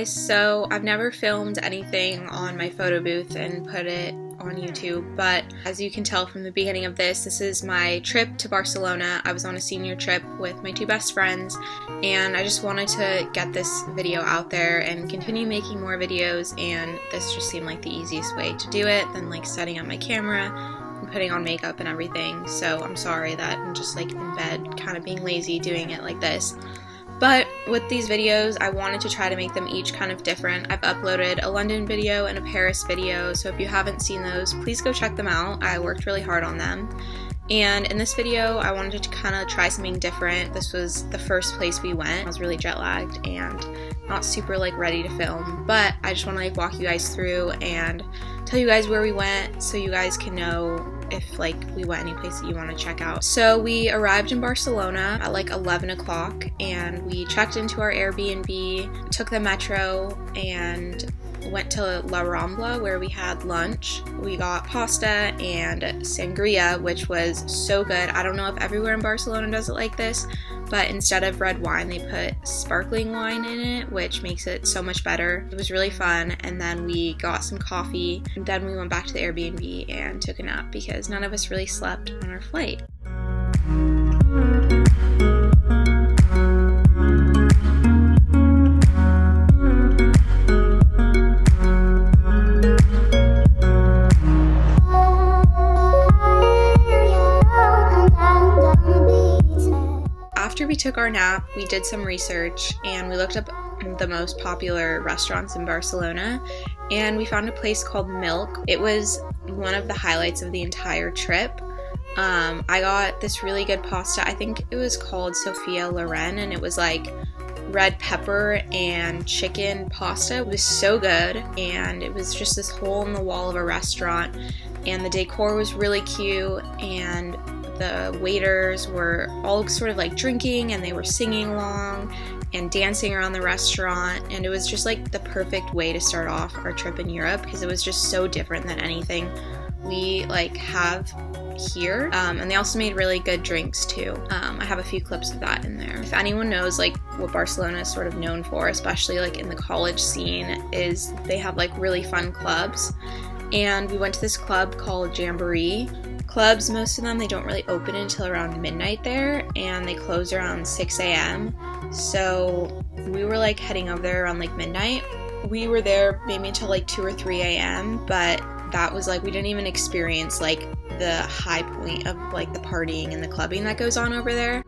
guys, so I've never filmed anything on my photo booth and put it on YouTube, but as you can tell from the beginning of this is my trip to Barcelona. I was on a senior trip with my two best friends, and I just wanted to get this video out there and continue making more videos, and this just seemed like the easiest way to do it than like setting up my camera and putting on makeup and everything. So I'm sorry that I'm just like in bed kind of being lazy doing it like this. But with these videos, I wanted to try to make them each kind of different. I've uploaded a London video and a Paris video, so if you haven't seen those, please go check them out. I worked really hard on them. And in this video, I wanted to kind of try something different. This was the first place we went. I was really jet lagged and not super like ready to film, but I just want to like walk you guys through and tell you guys where we went so you guys can know if like we went any place that you want to check out. So we arrived in Barcelona at like 11 o'clock and we checked into our Airbnb, took the metro, and went to La Rambla where we had lunch. We got pasta and sangria, which was so good. I don't know if everywhere in Barcelona does it like this, but instead of red wine, they put sparkling wine in it, which makes it so much better. It was really fun, and then we got some coffee, and then we went back to the Airbnb and took a nap because none of us really slept on our flight. After we took our nap, we did some research and we looked up the most popular restaurants in Barcelona, and we found a place called Milk. It was one of the highlights of the entire trip. I got this really good pasta. I think it was called Sofia Loren, and it was like red pepper and chicken pasta. It was so good, and it was just this hole in the wall of a restaurant, and the decor was really cute, and the waiters were all sort of like drinking and they were singing along and dancing around the restaurant, and it was just like the perfect way to start off our trip in Europe because it was just so different than anything we like have here. And they also made really good drinks too. I have a few clips of that in there. If anyone knows like what Barcelona is sort of known for, especially like in the college scene, is they have like really fun clubs, and we went to this club called Jamboree. Clubs, most of them, they don't really open until around midnight there, and they close around 6 a.m. So we were like heading over there around like midnight. We were there maybe until like 2 or 3 a.m., but that was like, we didn't even experience like the high point of like the partying and the clubbing that goes on over there.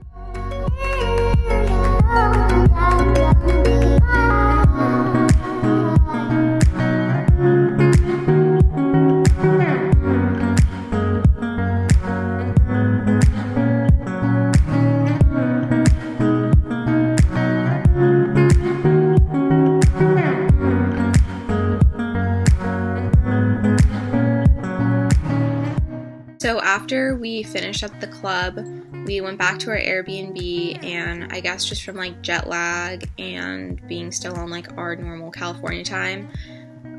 So after we finished at the club, we went back to our Airbnb, and I guess just from like jet lag and being still on like our normal California time,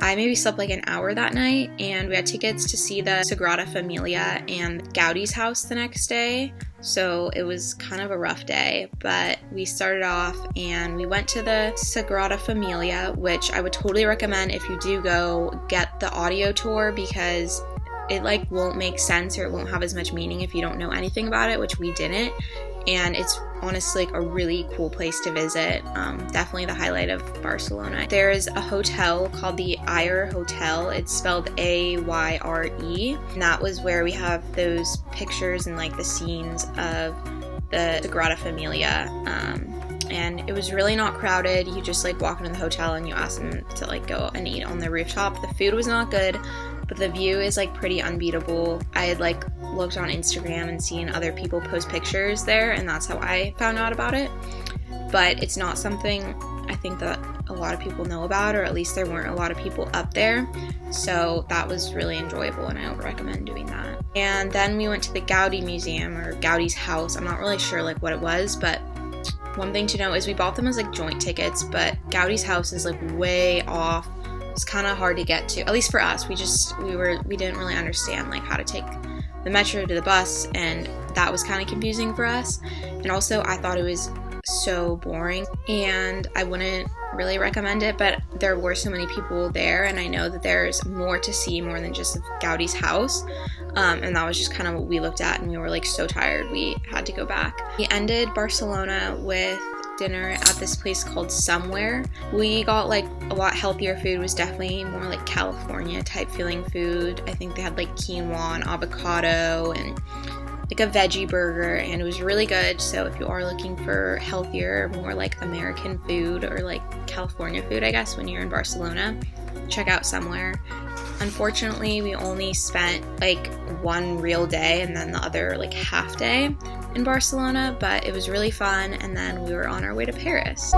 I maybe slept like an hour that night, and we had tickets to see the Sagrada Familia and Gaudi's house the next day. So it was kind of a rough day, but we started off and we went to the Sagrada Familia, which I would totally recommend if you do go, get the audio tour, because it like won't make sense or it won't have as much meaning if you don't know anything about it, which we didn't. And it's honestly like a really cool place to visit. Definitely the highlight of Barcelona. There's a hotel called the Ayre Hotel. It's spelled A-Y-R-E. And that was where we have those pictures and like the scenes of the Sagrada Familia. And it was really not crowded. You just like walk into the hotel and you ask them to like go and eat on the rooftop. The food was not good, but the view is like pretty unbeatable. I had like looked on Instagram and seen other people post pictures there, and that's how I found out about it. But it's not something I think that a lot of people know about, or at least there weren't a lot of people up there. So that was really enjoyable, and I would recommend doing that. And then we went to the Gaudi Museum, or Gaudi's house. I'm not really sure like what it was, but one thing to know is we bought them as like joint tickets, but Gaudi's house is like way off. It's kind of hard to get to, at least for us. We didn't really understand like how to take the metro to the bus, and that was kind of confusing for us. And also I thought it was so boring, and I wouldn't really recommend it, but there were so many people there, and I know that there's more to see, more than just Gaudi's house, and that was just kind of what we looked at, and we were like so tired we had to go back. We ended Barcelona with dinner at this place called Somewhere. We got like a lot healthier food. It was definitely more like California type feeling food. I think they had like quinoa and avocado and like a veggie burger, and it was really good. So if you are looking for healthier, more like American food, or like California food, I guess, when you're in Barcelona, check out Somewhere. Unfortunately, we only spent like one real day and then the other like half day in Barcelona, but it was really fun, and then we were on our way to Paris.